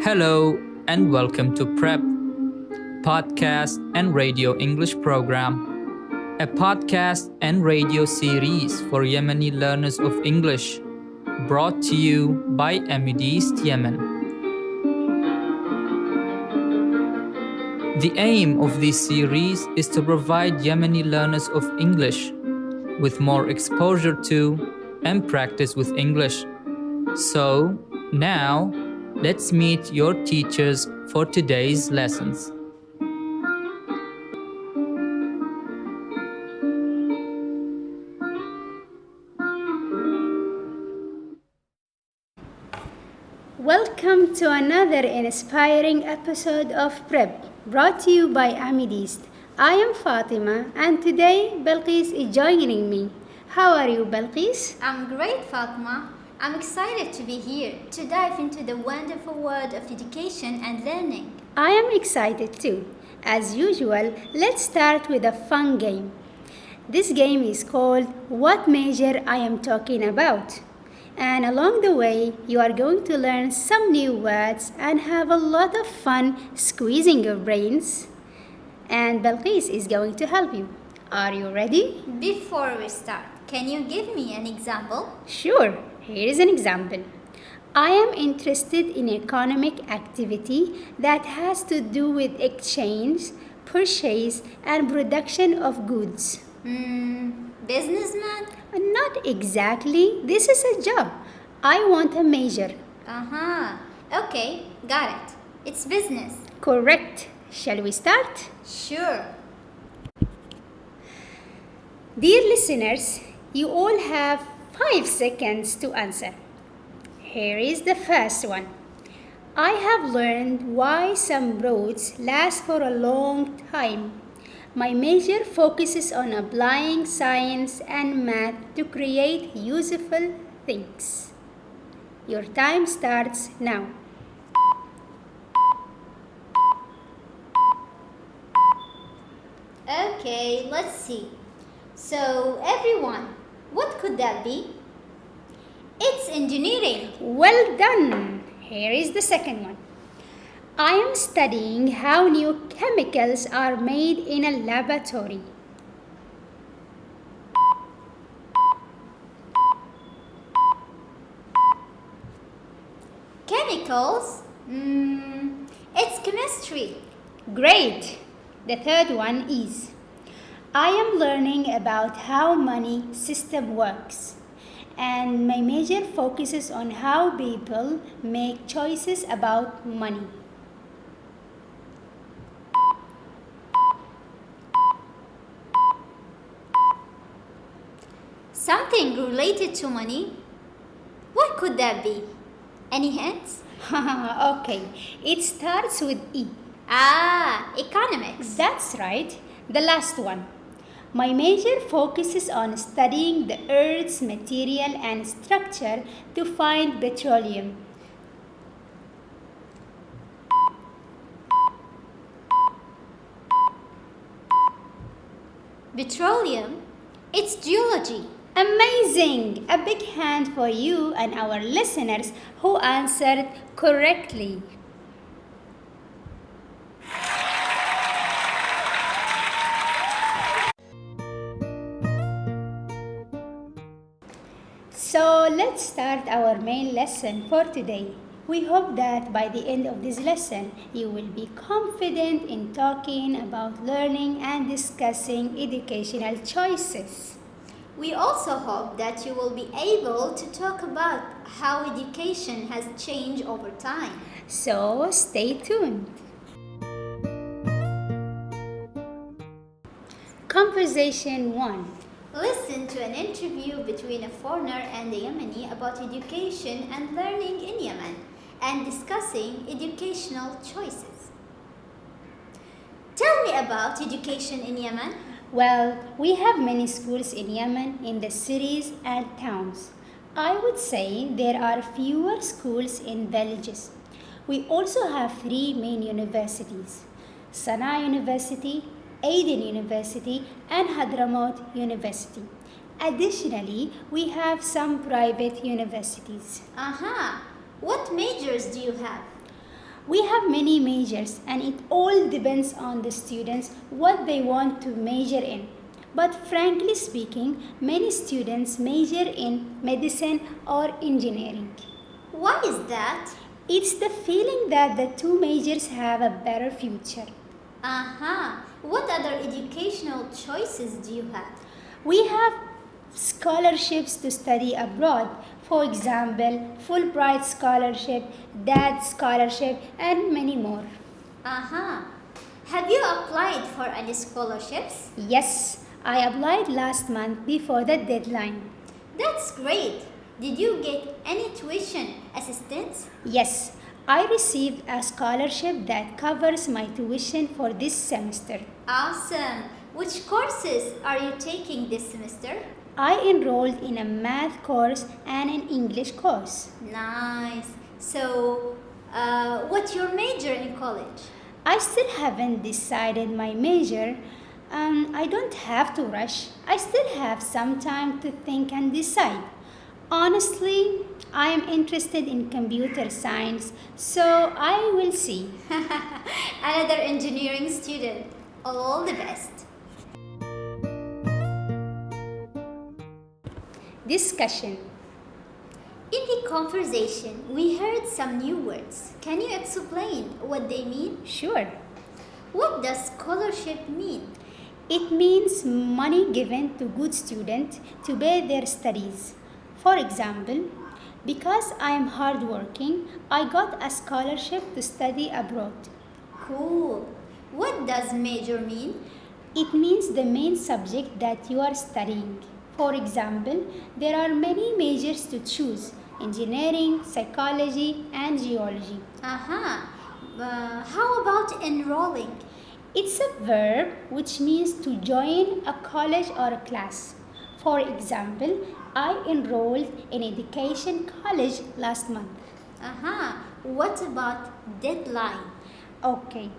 Hello and welcome to PrEP, Podcast and Radio English Program, a podcast and radio series for Yemeni learners of English, brought to you by Amideast, Yemen. The aim of this series is to provide Yemeni learners of English with more exposure to and practice with English. So, now, let's meet your teachers for today's lessons. Welcome to another inspiring episode of PrEP, brought to you by Amideast. I am Fatima, and today Balqis is joining me. How are you, Balqis? I'm great, Fatima. I'm excited to be here to dive into the wonderful world of education and learning. I am excited too. As usual, let's start with a fun game. This game is called What Major I Am Talking About. And along the way, you are going to learn some new words and have a lot of fun squeezing your brains. And Balqis is going to help you. Are you ready? Before we start, can you give me an example? Sure. Here is an example. I am interested in economic activity that has to do with exchange, purchase, and production of goods. Businessman? Not exactly. This is a job. I want a major. Okay, got it. It's business. Correct. Shall we start? Sure. Dear listeners, you all have 5 seconds to answer. Here is the first one. I have learned why some roads last for a long time. My major focuses on applying science and math to create useful things. Your time starts now. Okay, let's see. So, everyone, what could that be? It's engineering. Well done. Here is the second one. I am studying how new chemicals are made in a laboratory. Chemicals? It's chemistry. Great. The third one is I am learning about how money system works, and my major focuses on how people make choices about money. Something related to money? What could that be? Any hints? Okay, it starts with E. Economics. That's right. The last one. My major focuses on studying the Earth's material and structure to find petroleum. Petroleum? It's geology. Amazing! A big hand for you and our listeners who answered correctly. So let's start our main lesson for today. We hope that by the end of this lesson, you will be confident in talking about learning and discussing educational choices. We also hope that you will be able to talk about how education has changed over time. So stay tuned. Conversation 1. Listen to an interview between a foreigner and a Yemeni about education and learning in Yemen and discussing educational choices. Tell me about education in Yemen. Well, we have many schools in Yemen in the cities and towns. I would say there are fewer schools in villages. We also have 3 main universities: Sana'a University, Aden University, and Hadramaut University. Additionally, we have some private universities. What majors do you have? We have many majors and it all depends on the students what they want to major in. But frankly speaking, many students major in medicine or engineering. Why is that? It's the feeling that the two majors have a better future. What other educational choices do you have? We have scholarships to study abroad. For example, Fulbright scholarship, DAD scholarship, and many more. Have you applied for any scholarships? Yes, I applied last month before the deadline. That's great. Did you get any tuition assistance? Yes, I received a scholarship that covers my tuition for this semester. Awesome. Which courses are you taking this semester? I enrolled in a math course and an English course. Nice. So, what's your major in college? I still haven't decided my major. I don't have to rush. I still have some time to think and decide. Honestly, I am interested in computer science, so I will see. Another engineering student. All the best. Discussion. In the conversation, we heard some new words. Can you explain what they mean? Sure. What does scholarship mean? It means money given to good students to pay their studies. For example, because I am hardworking, I got a scholarship to study abroad. Cool. What does major mean? It means the main subject that you are studying. For example, there are many majors to choose: engineering, psychology, and geology. How about enrolling? It's a verb which means to join a college or a class. For example, I enrolled in education college last month. What about deadline? Okay,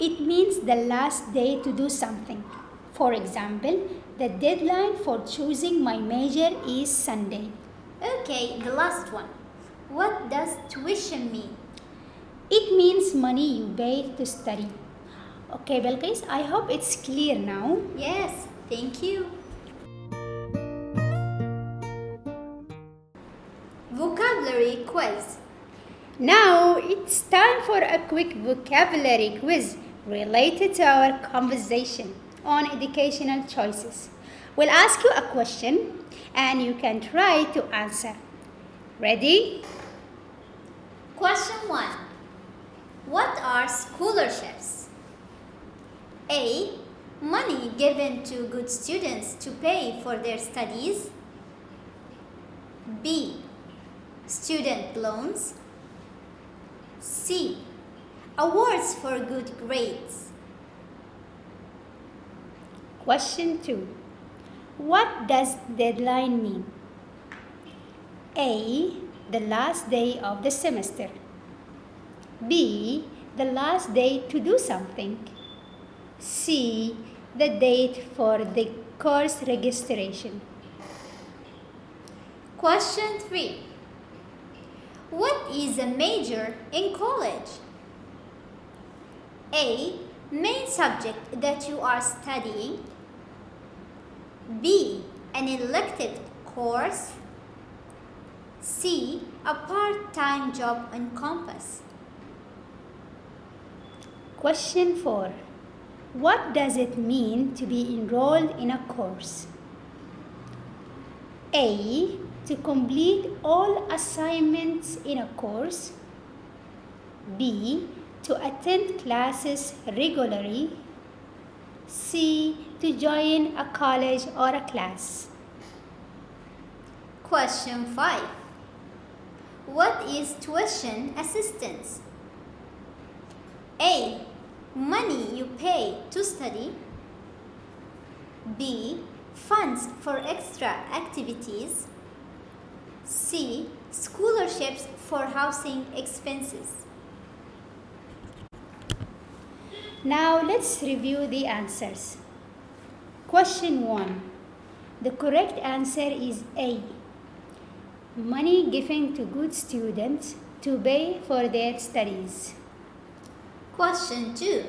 it means the last day to do something. For example, the deadline for choosing my major is Sunday. Okay, the last one. What does tuition mean? It means money you pay to study. Okay, Belkis, I hope it's clear now. Yes, thank you. Vocabulary quiz. Now it's time for a quick vocabulary quiz related to our conversation on educational choices. We'll ask you a question and you can try to answer. Ready? Question 1. What are scholarships? A. Money given to good students to pay for their studies. B. Student loans. C. Awards for good grades. Question 2. What does deadline mean? A. The last day of the semester. B. The last day to do something. C. The date for the course registration. Question 3. What is a major in college? A. Main subject that you are studying. B. An elective course. C. A part-time job on campus. Question 4. What does it mean to be enrolled in a course? A. To complete all assignments in a course. B. To attend classes regularly. C. To join a college or a class. Question 5. What is tuition assistance? A. Money you pay to study. B. Funds for extra activities. C. Scholarships for housing expenses. Now let's review the answers. Question 1. The correct answer is A. Money given to good students to pay for their studies. Question 2.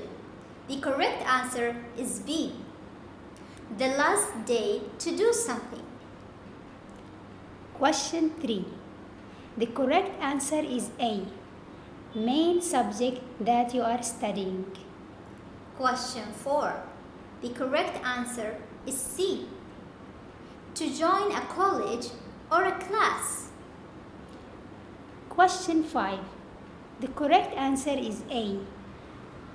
The correct answer is B. The last day to do something. Question 3. The correct answer is A. Main subject that you are studying. Question 4. The correct answer is C. To join a college or a class. Question 5. The correct answer is A.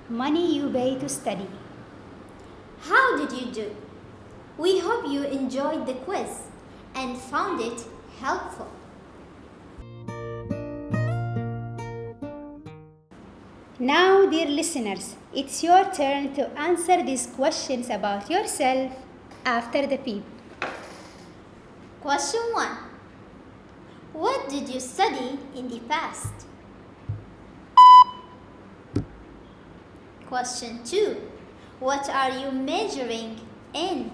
Money you pay to study. How did you do? We hope you enjoyed the quiz and found it helpful. Now, dear listeners, it's your turn to answer these questions about yourself after the beep. Question 1. What did you study in the past? Question 2. What are you majoring in?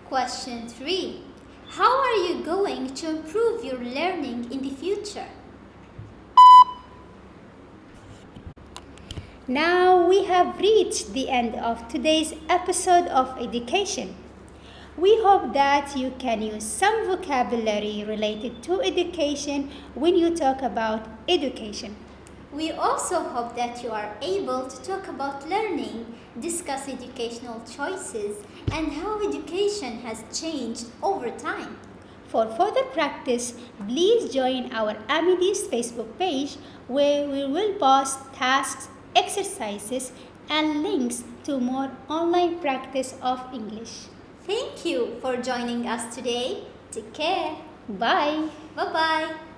Question 3. How are you going to improve your learning in the future? Now we have reached the end of today's episode of education. We hope that you can use some vocabulary related to education when you talk about education. We also hope that you are able to talk about learning, discuss educational choices, and how education has changed over time. For further practice, please join our Amideast Facebook page where we will post tasks, exercises, and links to more online practice of English. Thank you for joining us today. Take care. Bye. Bye-bye.